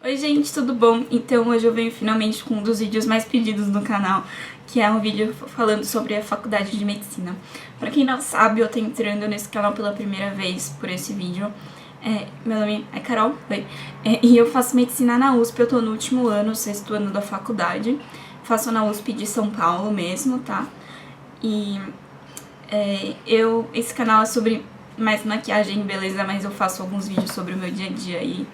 Oi gente, tudo bom? Então hoje eu venho finalmente com um dos vídeos mais pedidos no canal, que é um vídeo falando sobre a faculdade de medicina. Pra quem não sabe, eu tô entrando nesse canal pela primeira vez por esse vídeo. Meu nome é Carol, e eu faço medicina na USP, eu tô no último ano, 6º ano da faculdade. Faço na USP de São Paulo mesmo, tá? E esse canal é sobre mais maquiagem e beleza, mas eu faço alguns vídeos sobre o meu dia a dia aí.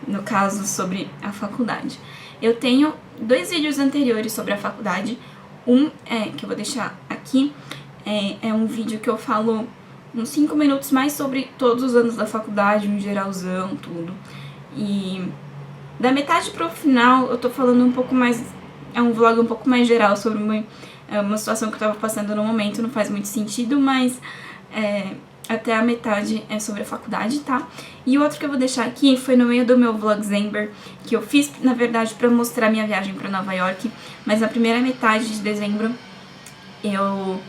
No caso, sobre a faculdade. Eu tenho 2 vídeos anteriores sobre a faculdade. Que eu vou deixar aqui, é um vídeo que eu falo uns 5 minutos mais sobre todos os anos da faculdade, um geralzão, tudo. E da metade pro final eu tô falando um pouco mais, é um vlog um pouco mais geral sobre uma situação que eu tava passando no momento, não faz muito sentido, mas até a metade é sobre a faculdade, tá? E o outro que eu vou deixar aqui foi no meio do meu Vlogzember, que eu fiz, na verdade, pra mostrar minha viagem pra Nova York, mas na primeira metade de dezembro eu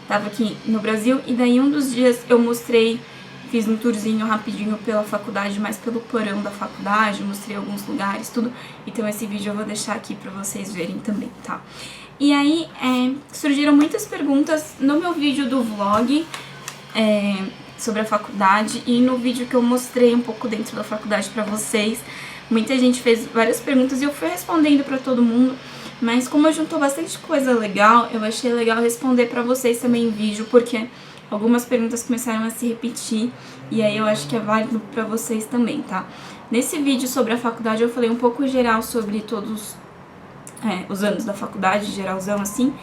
tava aqui no Brasil, e daí um dos dias eu mostrei, fiz um tourzinho rapidinho pela faculdade, mais pelo porão da faculdade, mostrei alguns lugares, tudo, então esse vídeo eu vou deixar aqui pra vocês verem também, tá? E aí, surgiram muitas perguntas no meu vídeo do vlog, sobre a faculdade, e no vídeo que eu mostrei um pouco dentro da faculdade pra vocês, muita gente fez várias perguntas e eu fui respondendo pra todo mundo, mas como eu juntou bastante coisa legal, eu achei legal responder pra vocês também em vídeo, porque algumas perguntas começaram a se repetir, e aí eu acho que é válido pra vocês também, tá? Nesse vídeo sobre a faculdade eu falei um pouco geral sobre todos os anos da faculdade, geralzão assim,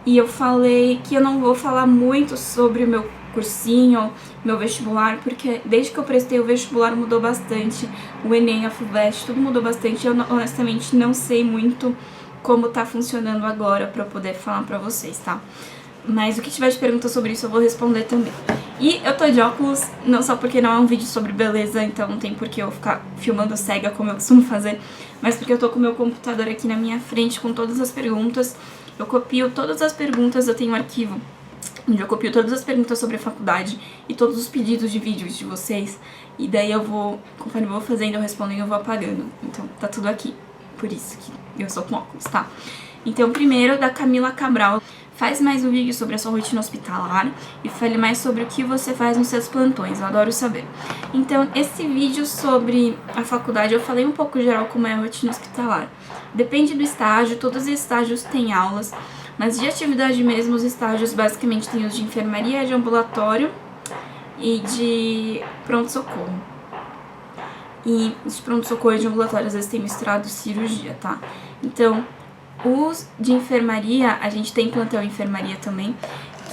e eu falei que eu não vou falar muito sobre o meu cursinho, meu vestibular, porque desde que eu prestei o vestibular mudou bastante, o Enem, a FUVEST, tudo mudou bastante, eu honestamente não sei muito como tá funcionando agora pra eu poder falar pra vocês, tá? Mas o que tiver de pergunta sobre isso eu vou responder também. E eu tô de óculos, não só porque não é um vídeo sobre beleza, então não tem por que eu ficar filmando cega como eu costumo fazer, mas porque eu tô com o meu computador aqui na minha frente com todas as perguntas. Eu copio todas as perguntas, eu tenho um arquivo onde eu copio todas as perguntas sobre a faculdade e todos os pedidos de vídeos de vocês, e daí eu vou, conforme eu vou fazendo, eu respondo e eu vou apagando. Então tá tudo aqui, por isso que eu sou com óculos, tá? Então primeiro, da Camila Cabral: faz mais um vídeo sobre a sua rotina hospitalar e fale mais sobre o que você faz nos seus plantões, eu adoro saber. Então, esse vídeo sobre a faculdade eu falei um pouco geral como é a rotina hospitalar. Depende do estágio, todos os estágios têm aulas, mas de atividade mesmo, os estágios basicamente tem os de enfermaria, de ambulatório e de pronto-socorro. E os pronto-socorro e de ambulatório às vezes tem misturado cirurgia, tá? Então, os de enfermaria, a gente tem plantão enfermaria também,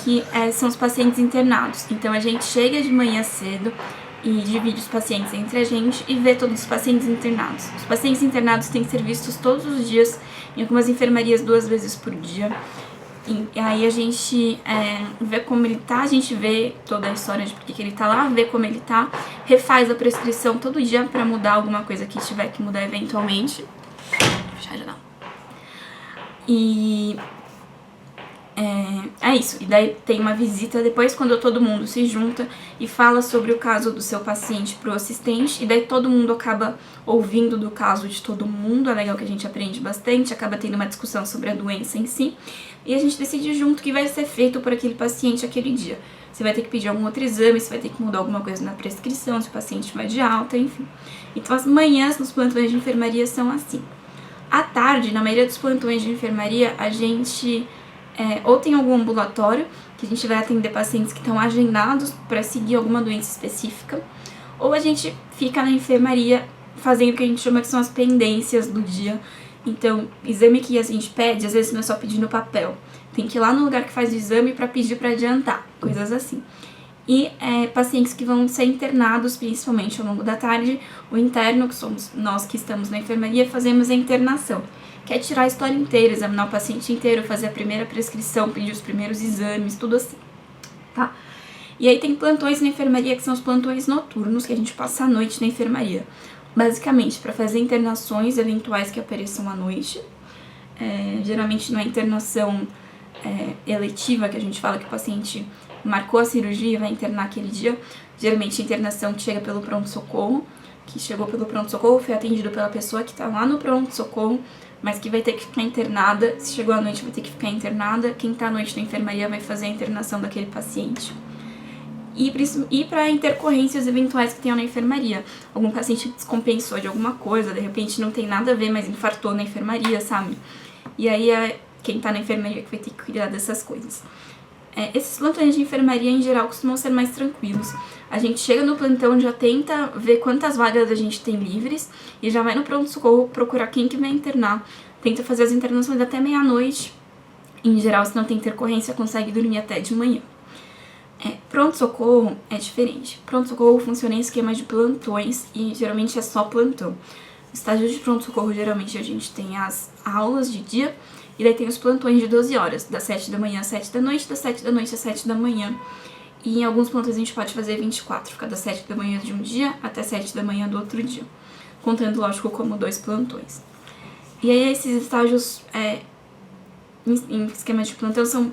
que são os pacientes internados. Então a gente chega de manhã cedo e divide os pacientes entre a gente e vê todos os pacientes internados. Os pacientes internados têm que ser vistos todos os dias, em algumas enfermarias 2 vezes por dia. E aí a gente vê como ele tá, a gente vê toda a história de por que ele tá lá, vê como ele tá, refaz a prescrição todo dia pra mudar alguma coisa que tiver que mudar eventualmente. Fechar já não. E é isso, e daí tem uma visita depois quando todo mundo se junta e fala sobre o caso do seu paciente pro assistente, e daí todo mundo acaba ouvindo do caso de todo mundo, é legal que a gente aprende bastante, acaba tendo uma discussão sobre a doença em si, e a gente decide junto o que vai ser feito por aquele paciente aquele dia. Você vai ter que pedir algum outro exame, você vai ter que mudar alguma coisa na prescrição, se o paciente vai de alta, enfim. Então as manhãs nos plantões de enfermaria são assim. À tarde, na maioria dos plantões de enfermaria, a gente ou tem algum ambulatório, que a gente vai atender pacientes que estão agendados para seguir alguma doença específica, ou a gente fica na enfermaria fazendo o que a gente chama que são as pendências do dia. Então, exame que a gente pede, às vezes não é só pedir no papel, tem que ir lá no lugar que faz o exame para pedir para adiantar, coisas assim. E pacientes que vão ser internados, principalmente ao longo da tarde, o interno, que somos nós que estamos na enfermaria, fazemos a internação, que é tirar a história inteira, examinar o paciente inteiro, fazer a primeira prescrição, pedir os primeiros exames, tudo assim, tá? E aí tem plantões na enfermaria, que são os plantões noturnos, que a gente passa a noite na enfermaria, basicamente para fazer internações eventuais que apareçam à noite. Geralmente não é internação eletiva, que a gente fala que o paciente marcou a cirurgia e vai internar aquele dia. Geralmente a internação que chega pelo pronto-socorro, que chegou pelo pronto-socorro, foi atendido pela pessoa que tá lá no pronto-socorro, mas que vai ter que ficar internada. Se chegou à noite, vai ter que ficar internada. Quem tá à noite na enfermaria vai fazer a internação daquele paciente. E para intercorrências eventuais que tenham na enfermaria. Algum paciente descompensou de alguma coisa, de repente não tem nada a ver, mas infartou na enfermaria, sabe? E aí é quem tá na enfermaria que vai ter que cuidar dessas coisas. Esses plantões de enfermaria, em geral, costumam ser mais tranquilos. A gente chega no plantão, já tenta ver quantas vagas a gente tem livres e já vai no pronto-socorro procurar quem que vai internar. Tenta fazer as internações até meia-noite. Em geral, se não tem intercorrência, consegue dormir até de manhã. Pronto-socorro é diferente. Pronto-socorro funciona em esquema de plantões e geralmente é só plantão. No estágio de pronto-socorro, geralmente a gente tem as aulas de dia e daí tem os plantões de 12 horas, das 7 da manhã às 7 da noite, das 7 da noite às 7 da manhã. E em alguns plantões a gente pode fazer 24, fica das 7 da manhã de um dia até 7 da manhã do outro dia, contando, lógico, como 2 plantões. E aí esses estágios em esquema de plantão são,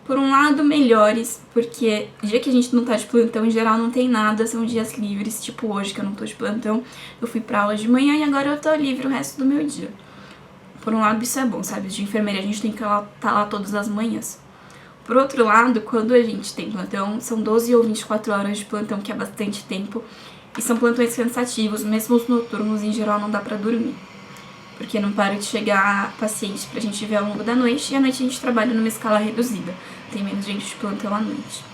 por um lado, melhores, porque dia que a gente não tá de plantão, em geral não tem nada, são dias livres, tipo hoje que eu não tô de plantão, eu fui pra aula de manhã e agora eu tô livre o resto do meu dia. Por um lado isso é bom, sabe? De enfermeira a gente tem que estar lá todas as manhãs. Por outro lado, quando a gente tem plantão, são 12 ou 24 horas de plantão, que é bastante tempo, e são plantões cansativos, mesmo os noturnos, em geral não dá pra dormir. Porque não para de chegar paciente pra gente ver ao longo da noite, e à noite a gente trabalha numa escala reduzida, tem menos gente de plantão à noite.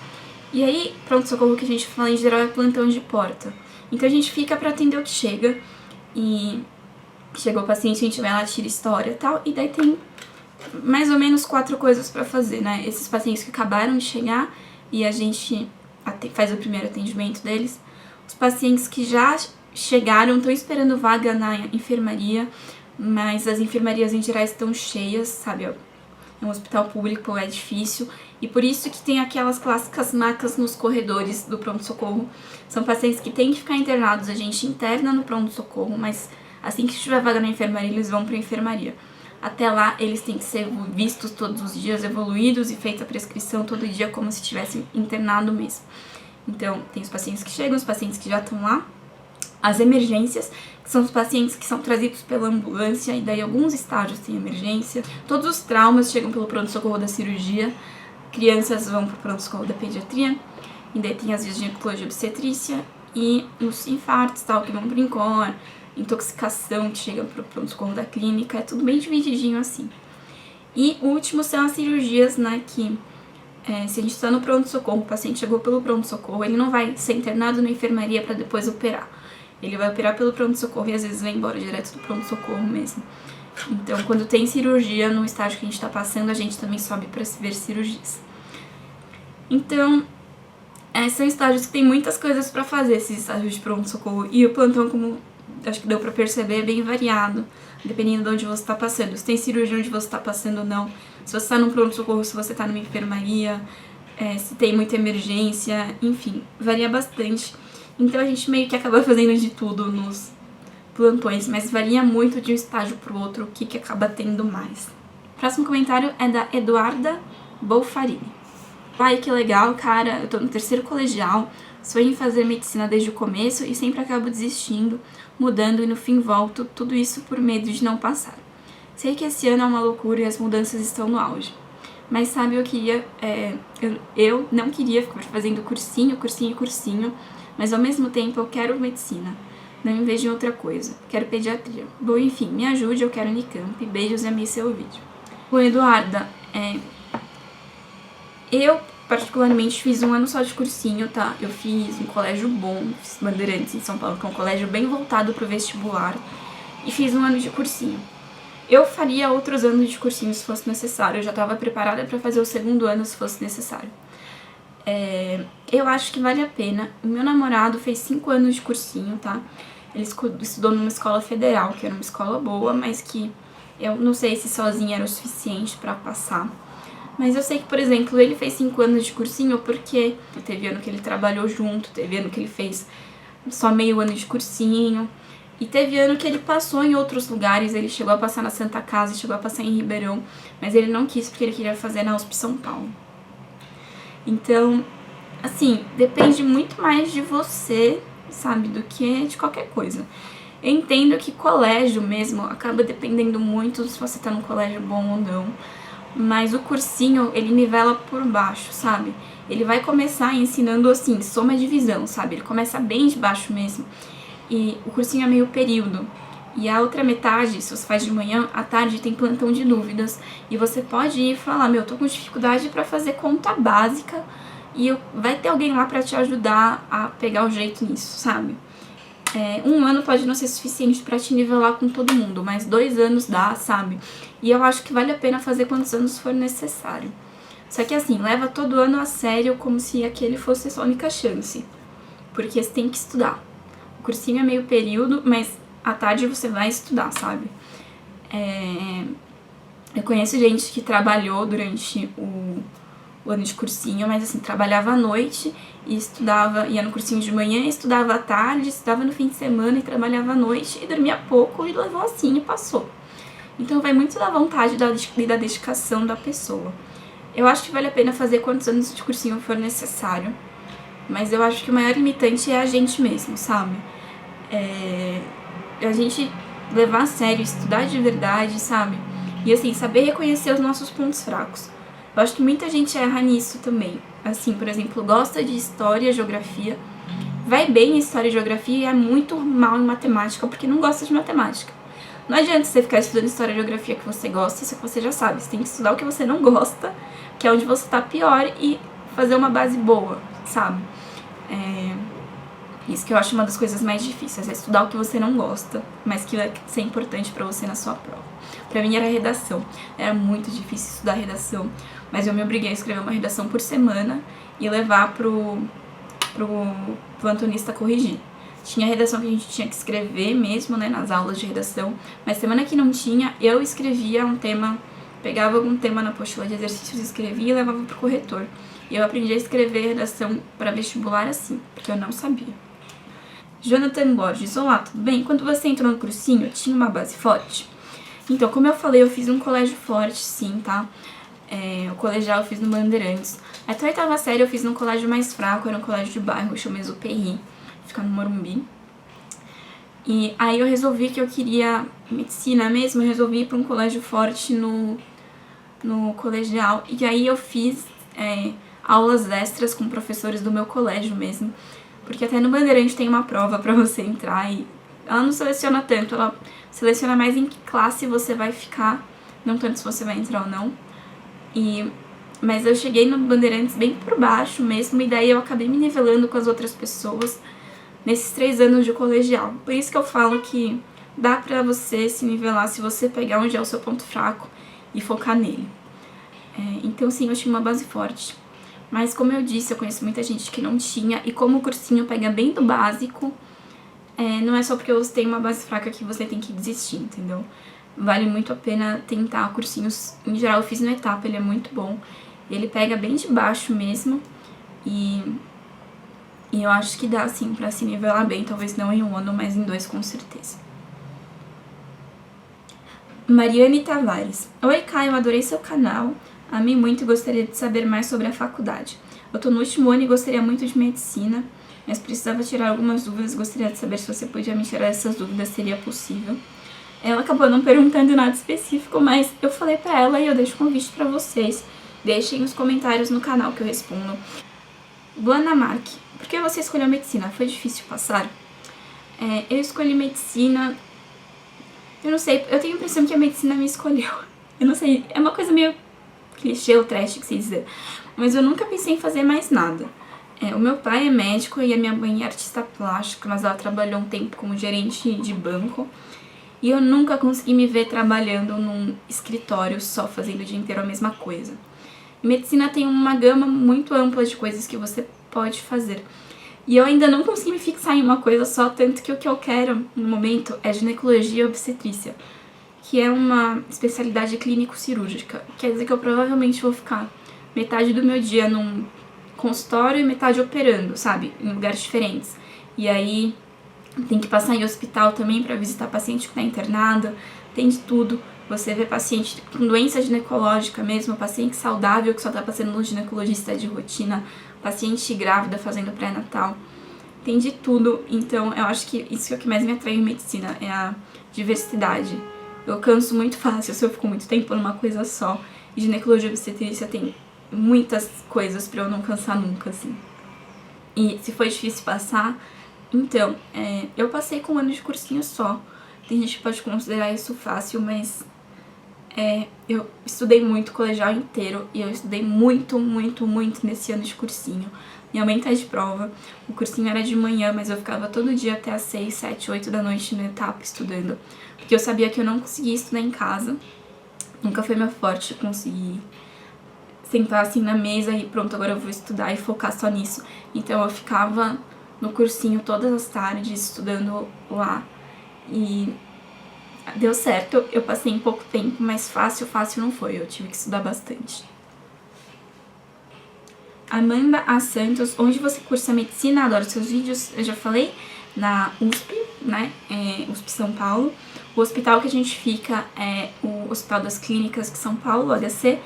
E aí, pronto-socorro que a gente fala em geral é plantão de porta. Então a gente fica pra atender o que chega, e chegou o paciente, a gente vai lá, tira história e tal, e daí tem mais ou menos 4 coisas pra fazer, né? Esses pacientes que acabaram de chegar e a gente faz o primeiro atendimento deles. Os pacientes que já chegaram, estão esperando vaga na enfermaria, mas as enfermarias em geral estão cheias, sabe? É um hospital público, é difícil, e por isso que tem aquelas clássicas macas nos corredores do pronto-socorro. São pacientes que têm que ficar internados, a gente interna no pronto-socorro, mas assim que tiver vaga na enfermaria, eles vão pra enfermaria. Até lá, eles têm que ser vistos todos os dias, evoluídos e feita a prescrição todo dia, como se tivessem internado mesmo. Então, tem os pacientes que chegam, os pacientes que já estão lá, as emergências, que são os pacientes que são trazidos pela ambulância, e daí alguns estágios têm emergência. Todos os traumas chegam pelo pronto-socorro da cirurgia, crianças vão pro pronto-socorro da pediatria, e daí tem as vezes de ginecologia e obstetrícia, e os infartos, tal, que vão pro INCOR, intoxicação que chega pro pronto-socorro da clínica, é tudo bem divididinho assim. E o último são as cirurgias, né, que se a gente está no pronto-socorro, o paciente chegou pelo pronto-socorro, ele não vai ser internado na enfermaria para depois operar. Ele vai operar pelo pronto-socorro e às vezes vai embora direto do pronto-socorro mesmo. Então, quando tem cirurgia no estágio que a gente tá passando, a gente também sobe para ver cirurgias. Então, são estágios que tem muitas coisas para fazer, esses estágios de pronto-socorro. E o plantão, como acho que deu pra perceber, é bem variado, dependendo de onde você tá passando. Se tem cirurgia onde você tá passando ou não, se você tá num pronto-socorro, se você tá numa enfermaria, se tem muita emergência, enfim, varia bastante. Então a gente meio que acaba fazendo de tudo nos plantões, mas varia muito de um estágio pro outro o que acaba tendo mais. Próximo comentário é da Eduarda Bolfarini. Ai, que legal, cara, eu tô no 3º colegial, sonho em fazer medicina desde o começo e sempre acabo desistindo, mudando e no fim volto, tudo isso por medo de não passar. Sei que esse ano é uma loucura e as mudanças estão no auge. Mas sabe, eu não queria ficar fazendo cursinho, mas ao mesmo tempo eu quero medicina. Não me vejo em outra coisa. Quero pediatria. Bom, enfim, me ajude, eu quero Unicamp. Beijos e amei seu vídeo. Bom, Eduarda, eu particularmente fiz um ano só de cursinho, tá? Eu fiz um colégio bom, fiz Bandeirantes em São Paulo, que é um colégio bem voltado pro vestibular, e fiz um ano de cursinho. Eu faria outros anos de cursinho se fosse necessário, eu já estava preparada para fazer o 2º ano se fosse necessário. Eu acho que vale a pena. O meu namorado fez 5 anos de cursinho, tá? Ele estudou numa escola federal, que era uma escola boa, mas que eu não sei se sozinha era o suficiente para passar. Mas eu sei que, por exemplo, ele fez 5 anos de cursinho porque teve ano que ele trabalhou junto, teve ano que ele fez só meio ano de cursinho, e teve ano que ele passou em outros lugares, ele chegou a passar na Santa Casa, chegou a passar em Ribeirão, mas ele não quis porque ele queria fazer na USP São Paulo. Então, assim, depende muito mais de você, sabe, do que de qualquer coisa. Eu entendo que colégio mesmo acaba dependendo muito se você tá num colégio bom ou não, mas o cursinho, ele nivela por baixo, sabe? Ele vai começar ensinando, assim, soma e divisão, sabe? Ele começa bem de baixo mesmo. E o cursinho é meio período. E a outra metade, se você faz de manhã, à tarde tem plantão de dúvidas. E você pode ir e falar, meu, tô com dificuldade pra fazer conta básica. E vai ter alguém lá pra te ajudar a pegar o jeito nisso, sabe? Um ano pode não ser suficiente pra te nivelar com todo mundo, mas 2 anos dá, sabe? E eu acho que vale a pena fazer quantos anos for necessário. Só que assim, leva todo ano a sério como se aquele fosse a sua única chance. Porque você tem que estudar. O cursinho é meio período, mas à tarde você vai estudar, sabe? Eu conheço gente que trabalhou durante o ano de cursinho, mas assim, trabalhava à noite e estudava, ia no cursinho de manhã, estudava à tarde, estudava no fim de semana e trabalhava à noite e dormia pouco e levou assim e passou. Então vai muito da vontade e da dedicação da pessoa. Eu acho que vale a pena fazer quantos anos de cursinho for necessário, mas eu acho que o maior limitante é a gente mesmo, sabe? A gente levar a sério, estudar de verdade, sabe? E assim, saber reconhecer os nossos pontos fracos. Eu acho que muita gente erra nisso também. Assim, por exemplo, gosta de história, geografia, vai bem em história e geografia e é muito mal em matemática porque não gosta de matemática. Não adianta você ficar estudando história e geografia que você gosta, isso que você já sabe. Você tem que estudar o que você não gosta, que é onde você tá pior, e fazer uma base boa, sabe? Isso que eu acho uma das coisas mais difíceis, é estudar o que você não gosta, mas que vai ser importante pra você na sua prova. Pra mim era redação, era muito difícil estudar redação, mas eu me obriguei a escrever uma redação por semana e levar pro plantonista corrigir. Tinha redação que a gente tinha que escrever mesmo, né, nas aulas de redação, mas semana que não tinha, eu escrevia um tema, pegava algum tema na apostila de exercícios, escrevia e levava pro corretor. E eu aprendi a escrever redação para vestibular assim, porque eu não sabia. Jonathan Borges, olá, tudo bem? Quando você entrou no cursinho, tinha uma base forte? Então, como eu falei, eu fiz um colégio forte, sim, tá? O colegial eu fiz no Bandeirantes. Até a 8ª série eu fiz num colégio mais fraco, era um colégio de bairro, chama Exuperry, fica no Morumbi. E aí eu resolvi que eu queria medicina mesmo, eu resolvi ir pra um colégio forte no colegial. E aí eu fiz aulas extras com professores do meu colégio mesmo. Porque até no Bandeirante tem uma prova pra você entrar e ela não seleciona tanto, ela seleciona mais em que classe você vai ficar, não tanto se você vai entrar ou não. Mas eu cheguei no Bandeirantes bem por baixo mesmo, e daí eu acabei me nivelando com as outras pessoas nesses 3 anos de colegial. Por isso que eu falo que dá pra você se nivelar se você pegar onde é o seu ponto fraco e focar nele. Então sim, eu tinha uma base forte. Mas como eu disse, eu conheço muita gente que não tinha, e como o cursinho pega bem do básico, não é só porque você tem uma base fraca que você tem que desistir, entendeu? Vale muito a pena tentar cursinhos. Em geral, eu fiz no Etapa, ele é muito bom. Ele pega bem de baixo mesmo, e eu acho que dá, assim, pra se nivelar bem, talvez não em 1 ano, mas em 2 com certeza. Mariane Tavares. Oi, Caio, adorei seu canal. Amei muito e gostaria de saber mais sobre a faculdade. Eu tô no último ano e gostaria muito de medicina, mas precisava tirar algumas dúvidas. Gostaria de saber se você podia me tirar essas dúvidas, seria possível. Ela acabou não perguntando nada específico, mas eu falei pra ela e eu deixo o convite pra vocês. Deixem os comentários no canal que eu respondo. Luana Mark, por que você escolheu medicina? Foi difícil passar? Eu escolhi medicina... Eu não sei, eu tenho a impressão que a medicina me escolheu. Eu não sei, é uma coisa meio clichê ou trash que se dizer, mas eu nunca pensei em fazer mais nada. O meu pai é médico e a minha mãe é artista plástica, mas ela trabalhou um tempo como gerente de banco, e eu nunca consegui me ver trabalhando num escritório só fazendo o dia inteiro a mesma coisa. Medicina tem uma gama muito ampla de coisas que você pode fazer, e eu ainda não consegui me fixar em uma coisa só, tanto que o que eu quero no momento é ginecologia e obstetrícia, que é uma especialidade clínico-cirúrgica. Quer dizer que eu provavelmente vou ficar metade do meu dia num consultório e metade operando, sabe? Em lugares diferentes. E aí tem que passar em hospital também pra visitar paciente que tá internado, tem de tudo. você vê paciente com doença ginecológica mesmo, paciente saudável que só tá passando no ginecologista de rotina, paciente grávida fazendo pré-natal. Tem de tudo, então eu acho que isso é o que mais me atrai em medicina, é a diversidade. Eu canso muito fácil se eu fico muito tempo numa coisa só. E ginecologia e obstetrícia tem muitas coisas pra eu não cansar nunca, assim. E se foi difícil passar, então, eu passei com um ano de cursinho só. Tem gente que pode considerar isso fácil, mas eu estudei muito o colegial inteiro e eu estudei muito, muito, muito nesse ano de cursinho. Minha mãe tá de prova, o cursinho era de manhã, mas eu ficava todo dia até às 6, 7, 8 da noite na etapa estudando. Porque eu sabia que eu não conseguia estudar em casa, nunca foi meu forte conseguir sentar assim na mesa e pronto, agora eu vou estudar e focar só nisso. Então eu ficava no cursinho todas as tardes estudando lá e deu certo, eu passei em pouco tempo, mas fácil não foi, eu tive que estudar bastante. Amanda A. Santos, onde você cursa medicina, adoro seus vídeos, eu já falei, na USP, né, USP São Paulo. O hospital que a gente fica é o Hospital das Clínicas de São Paulo, o HC,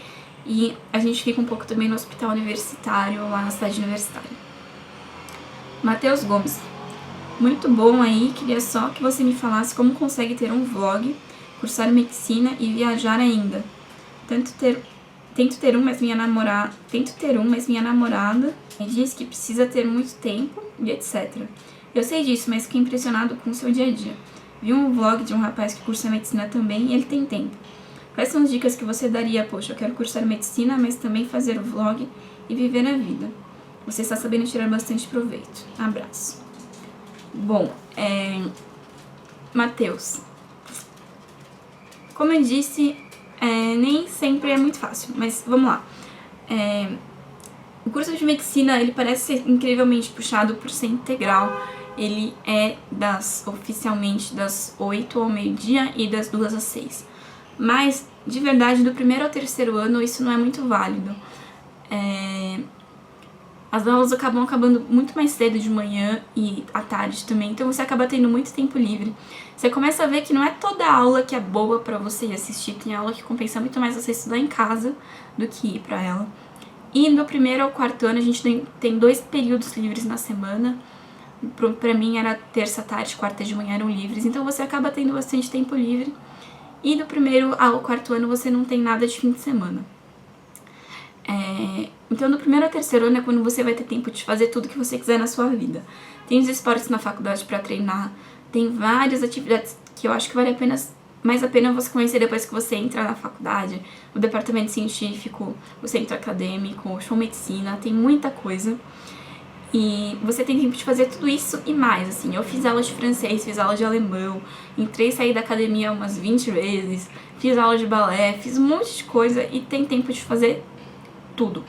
e a gente fica um pouco também no hospital universitário, lá na cidade universitária. Matheus Gomes, muito bom aí, queria só que você me falasse como consegue ter um vlog, cursar medicina e viajar ainda. Tento ter um, mas minha namorada diz que precisa ter muito tempo e etc. Eu sei disso, mas fiquei impressionado com o seu dia a dia. Vi um vlog de um rapaz que cursa medicina também e ele tem tempo. Quais são as dicas que você daria? Poxa, eu quero cursar medicina, mas também fazer o vlog e viver a vida. Você está sabendo tirar bastante proveito. Abraço. Bom, Matheus, como eu disse, nem sempre é muito fácil, mas vamos lá. O curso de medicina, ele parece ser incrivelmente puxado por ser integral. Ele é oficialmente das 8 ao meio-dia e das 2 às 6. Mas, de verdade, do primeiro ao terceiro ano, isso não é muito válido. As aulas acabando muito mais cedo de manhã e à tarde também, então você acaba tendo muito tempo livre. Você começa a ver que não é toda aula que é boa pra você ir assistir, tem aula que compensa muito mais você estudar em casa do que ir pra ela. E do primeiro ao quarto ano a gente tem 2 períodos livres na semana. Pra mim era terça à tarde, quarta de manhã eram livres, então você acaba tendo bastante tempo livre. E do primeiro ao quarto ano você não tem nada de fim de semana. Então do primeiro ao terceiro ano é quando você vai ter tempo de fazer tudo que você quiser na sua vida. Tem os esportes na faculdade pra treinar, tem várias atividades que eu acho que vale mais a pena você conhecer depois que você entra na faculdade. O departamento científico, o centro acadêmico, o show medicina, tem muita coisa. E você tem tempo de fazer tudo isso e mais, assim. Eu fiz aula de francês, fiz aula de alemão, entrei e saí da academia umas 20 vezes, fiz aula de balé, fiz um monte de coisa e tem tempo de fazer tudo.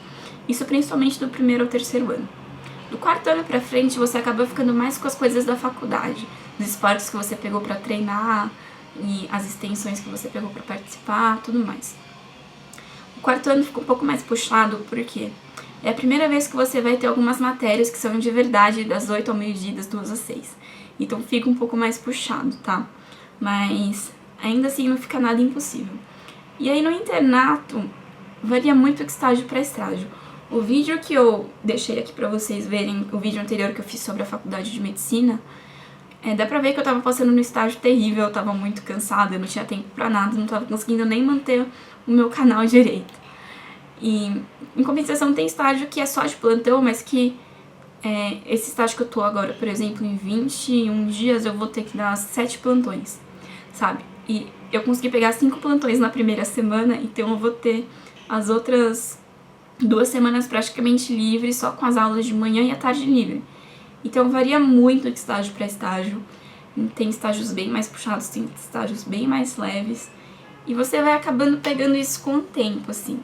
Isso principalmente do primeiro ao terceiro ano. Do quarto ano pra frente, você acaba ficando mais com as coisas da faculdade, os esportes que você pegou pra treinar e as extensões que você pegou pra participar, tudo mais. O quarto ano fica um pouco mais puxado, porque é a primeira vez que você vai ter algumas matérias que são de verdade das 8 ao meio-dia, das 2 às 6. Então fica um pouco mais puxado, tá? Mas ainda assim não fica nada impossível. E aí no internato varia muito de estágio para estágio. O vídeo que eu deixei aqui pra vocês verem, o vídeo anterior que eu fiz sobre a faculdade de medicina, dá pra ver que eu tava passando no estágio terrível, eu tava muito cansada, eu não tinha tempo pra nada, não tava conseguindo nem manter o meu canal direito. E em compensação tem estágio que é só de plantão, mas que esse estágio que eu tô agora, por exemplo, em 21 dias eu vou ter que dar 7 plantões, sabe? E eu consegui pegar 5 plantões na primeira semana, então eu vou ter as outras 2 semanas praticamente livres, só com as aulas de manhã e à tarde livre. Então varia muito de estágio para estágio. Tem estágios bem mais puxados, tem estágios bem mais leves. E você vai acabando pegando isso com o tempo, assim.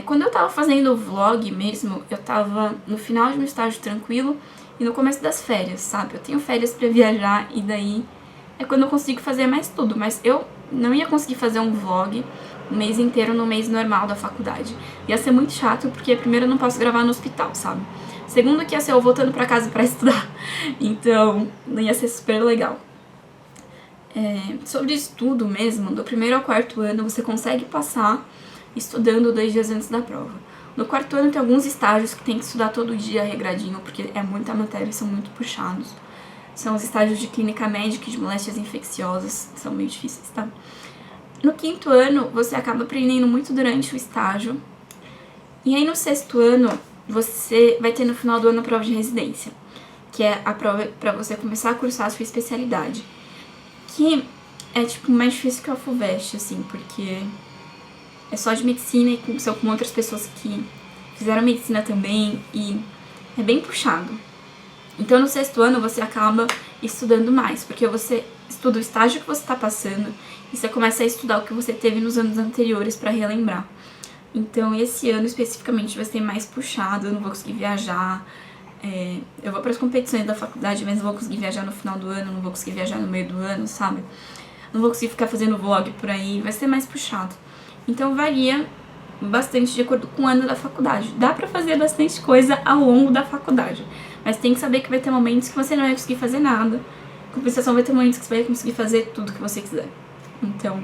Quando eu tava fazendo o vlog mesmo, eu tava no final de um estágio tranquilo e no começo das férias, sabe? Eu tenho férias pra viajar e daí é quando eu consigo fazer mais tudo. Mas eu não ia conseguir fazer um vlog o mês inteiro no mês normal da faculdade. Ia ser muito chato, porque primeiro eu não posso gravar no hospital, sabe? Segundo que ia ser eu voltando pra casa pra estudar. Então, não ia ser super legal. Sobre estudo mesmo, do primeiro ao quarto ano você consegue passar estudando 2 dias antes da prova. No quarto ano tem alguns estágios que tem que estudar todo dia regradinho, porque é muita matéria e são muito puxados. São os estágios de clínica médica e de moléstias infecciosas, são meio difíceis, tá? No quinto ano, você acaba aprendendo muito durante o estágio. E aí no sexto ano, você vai ter no final do ano a prova de residência, que é a prova para você começar a cursar a sua especialidade. Que é, tipo, mais difícil que a FUVEST, assim, porque é só de medicina e são com outras pessoas que fizeram medicina também, e é bem puxado. Então, no sexto ano, você acaba estudando mais, porque você estuda o estágio que você está passando e você começa a estudar o que você teve nos anos anteriores para relembrar. Então, esse ano, especificamente, vai ser mais puxado, eu não vou conseguir viajar. Eu vou para as competições da faculdade, mas não vou conseguir viajar no final do ano, não vou conseguir viajar no meio do ano, sabe? Não vou conseguir ficar fazendo vlog por aí, vai ser mais puxado. Então, varia bastante de acordo com o ano da faculdade. Dá pra fazer bastante coisa ao longo da faculdade, mas tem que saber que vai ter momentos que você não vai conseguir fazer nada. Em compensação, vai ter momentos que você vai conseguir fazer tudo que você quiser. Então,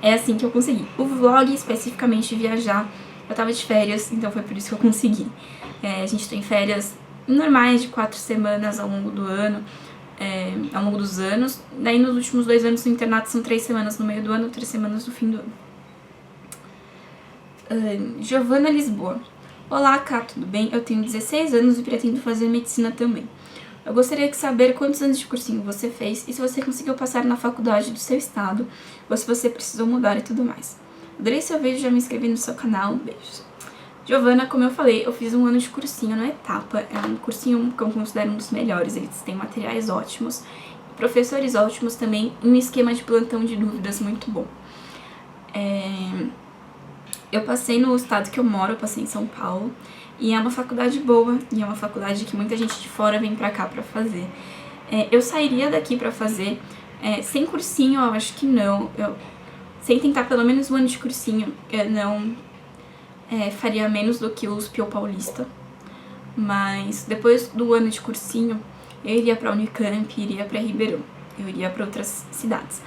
é assim que eu consegui. O vlog, especificamente, viajar, eu tava de férias, então foi por isso que eu consegui. A gente tem férias normais de 4 semanas ao longo do ano, ao longo dos anos. Daí, nos últimos 2 anos no internato, são 3 semanas no meio do ano, 3 semanas no fim do ano. Giovana Lisboa. Olá, Cá, tudo bem? Eu tenho 16 anos e pretendo fazer medicina também. Eu gostaria de saber quantos anos de cursinho você fez e se você conseguiu passar na faculdade do seu estado ou se você precisou mudar e tudo mais. Adorei seu vídeo, já me inscrevi no seu canal, beijos. Giovana, como eu falei, eu fiz 1 ano de cursinho na Etapa, é um cursinho que eu considero um dos melhores, eles têm materiais ótimos, professores ótimos também, e um esquema de plantão de dúvidas muito bom. Eu passei no estado que eu moro, eu passei em São Paulo, e é uma faculdade boa, e é uma faculdade que muita gente de fora vem pra cá pra fazer. Eu sairia daqui pra fazer, sem cursinho eu acho que não, sem tentar pelo menos 1 ano de cursinho, eu não faria menos do que o USP ou Paulista, mas depois do ano de cursinho eu iria pra Unicamp, iria pra Ribeirão, eu iria pra outras cidades.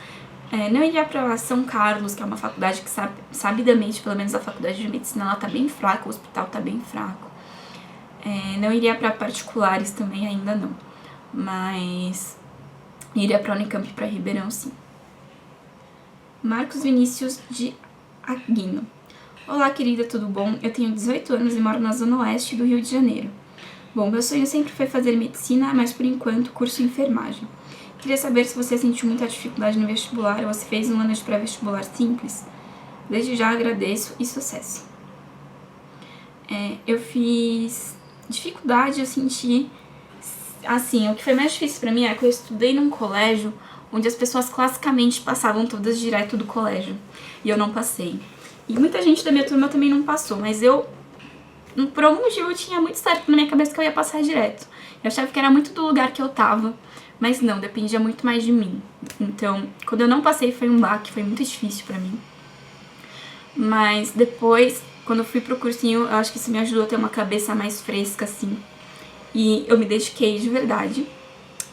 Não iria pra São Carlos, que é uma faculdade que sabidamente, pelo menos a faculdade de medicina, ela tá bem fraca, o hospital tá bem fraco. Não iria pra particulares também, ainda não. Mas iria pra Unicamp e pra Ribeirão, sim. Marcos Vinícius de Aguino. Olá, querida, tudo bom? Eu tenho 18 anos e moro na zona oeste do Rio de Janeiro. Bom, meu sonho sempre foi fazer medicina, mas por enquanto curso enfermagem. Queria saber se você sentiu muita dificuldade no vestibular ou se fez 1 ano de pré-vestibular simples. Desde já agradeço e sucesso. Eu fiz dificuldade, eu senti... Assim, o que foi mais difícil pra mim é que eu estudei num colégio onde as pessoas classicamente passavam todas direto do colégio. E eu não passei. E muita gente da minha turma também não passou, mas eu... Por algum motivo eu tinha muito certo na minha cabeça que eu ia passar direto. Eu achava que era muito do lugar que eu tava. Mas não, dependia muito mais de mim. Então, quando eu não passei foi um baque, foi muito difícil pra mim. Mas depois, quando eu fui pro cursinho, eu acho que isso me ajudou a ter uma cabeça mais fresca, assim. E eu me dediquei de verdade.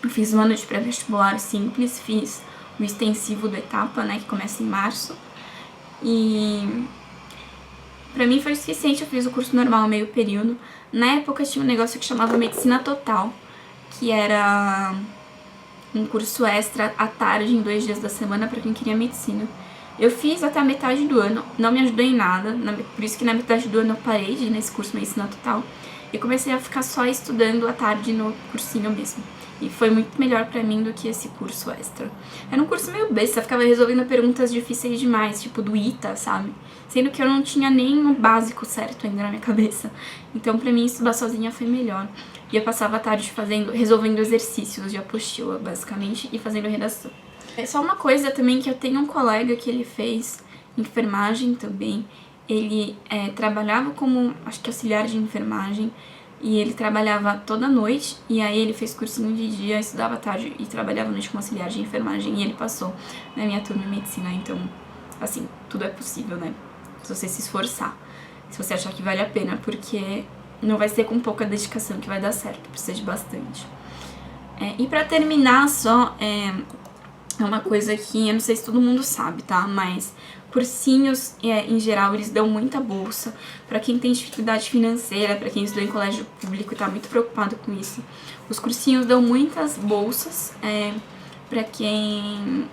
Eu fiz 1 ano de pré-vestibular simples, fiz o extensivo do Etapa, né, que começa em março. E pra mim foi o suficiente, eu fiz o curso normal meio período. Na época tinha um negócio que chamava Medicina Total, que era um curso extra à tarde, em 2 dias da semana, pra quem queria medicina. Eu fiz até a metade do ano, não me ajudou em nada, por isso que na metade do ano eu parei de ir nesse curso Medicina Total e comecei a ficar só estudando à tarde no cursinho mesmo. E foi muito melhor pra mim do que esse curso extra. Era um curso meio besta, eu ficava resolvendo perguntas difíceis demais, tipo do ITA, sabe? Sendo que eu não tinha nem o básico certo ainda na minha cabeça. Então pra mim estudar sozinha foi melhor. E eu passava a tarde resolvendo exercícios de apostila, basicamente, e fazendo redação. Só uma coisa também, que eu tenho um colega que ele fez enfermagem também. Ele trabalhava como, acho que auxiliar de enfermagem, e ele trabalhava toda noite, e aí ele fez cursinho de dia, estudava à tarde e trabalhava à noite como auxiliar de enfermagem, e ele passou na minha turma de medicina. Então, assim, tudo é possível, né? Se você se esforçar, se você achar que vale a pena, porque não vai ser com pouca dedicação que vai dar certo, precisa de bastante. E pra terminar só, é uma coisa que eu não sei se todo mundo sabe, tá? Mas cursinhos, em geral, eles dão muita bolsa pra quem tem dificuldade financeira, pra quem estudou em colégio público e tá muito preocupado com isso. Os cursinhos dão muitas bolsas pra quem...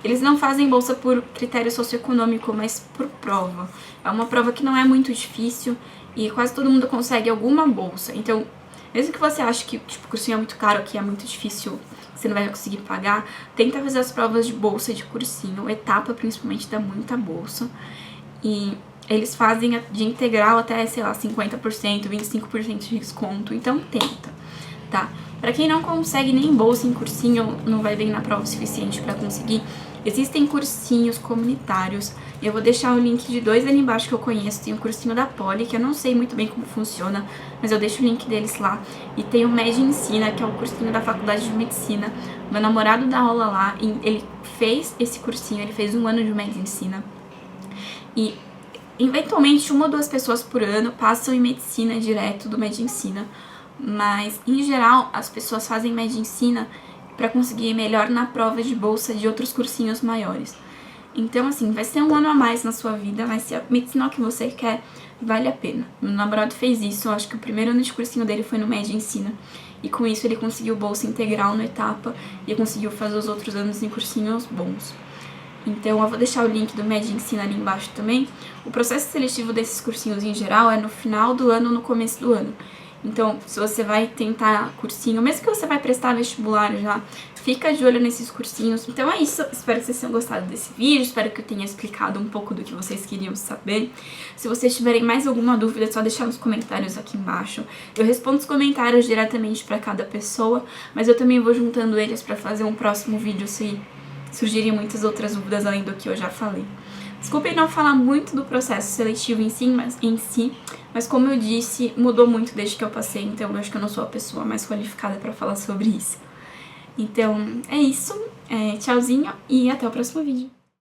eles não fazem bolsa por critério socioeconômico, mas por prova. É uma prova que não é muito difícil e quase todo mundo consegue alguma bolsa. Então, mesmo que você ache que tipo, o cursinho é muito caro, que é muito difícil, você não vai conseguir pagar, tenta fazer as provas de bolsa de cursinho. Etapa, principalmente, dá muita bolsa. E eles fazem de integral até, sei lá, 50%, 25% de desconto. Então, tenta, tá? Pra quem não consegue nem bolsa em cursinho, não vai bem na prova o suficiente pra conseguir, existem cursinhos comunitários. Eu vou deixar o link de 2 ali embaixo que eu conheço. Tem o cursinho da Poli, que eu não sei muito bem como funciona, mas eu deixo o link deles lá. E tem o Med Ensina, que é o cursinho da Faculdade de Medicina. Meu namorado dá aula lá, e ele fez esse cursinho, ele fez 1 ano de Med Ensina. E eventualmente 1 ou 2 pessoas por ano passam em medicina direto do Med Ensina. Mas, em geral, as pessoas fazem Med Ensina para conseguir melhor na prova de bolsa de outros cursinhos maiores. Então, assim, vai ser 1 ano a mais na sua vida, vai ser a medicina que você quer, vale a pena. Meu namorado fez isso, eu acho que o primeiro ano de cursinho dele foi no Med Ensina. E com isso ele conseguiu bolsa integral no Etapa e conseguiu fazer os outros anos em cursinhos bons. Então eu vou deixar o link do Med Ensina ali embaixo também. O processo seletivo desses cursinhos em geral é no final do ano ou no começo do ano. Então, se você vai tentar cursinho, mesmo que você vai prestar vestibular já, fica de olho nesses cursinhos. Então é isso, espero que vocês tenham gostado desse vídeo, espero que eu tenha explicado um pouco do que vocês queriam saber. Se vocês tiverem mais alguma dúvida, é só deixar nos comentários aqui embaixo. Eu respondo os comentários diretamente para cada pessoa, mas eu também vou juntando eles para fazer um próximo vídeo se surgirem muitas outras dúvidas além do que eu já falei. Desculpem não falar muito do processo seletivo em si, mas como eu disse, mudou muito desde que eu passei, então eu acho que eu não sou a pessoa mais qualificada para falar sobre isso. Então, é isso. Tchauzinho e até o próximo vídeo.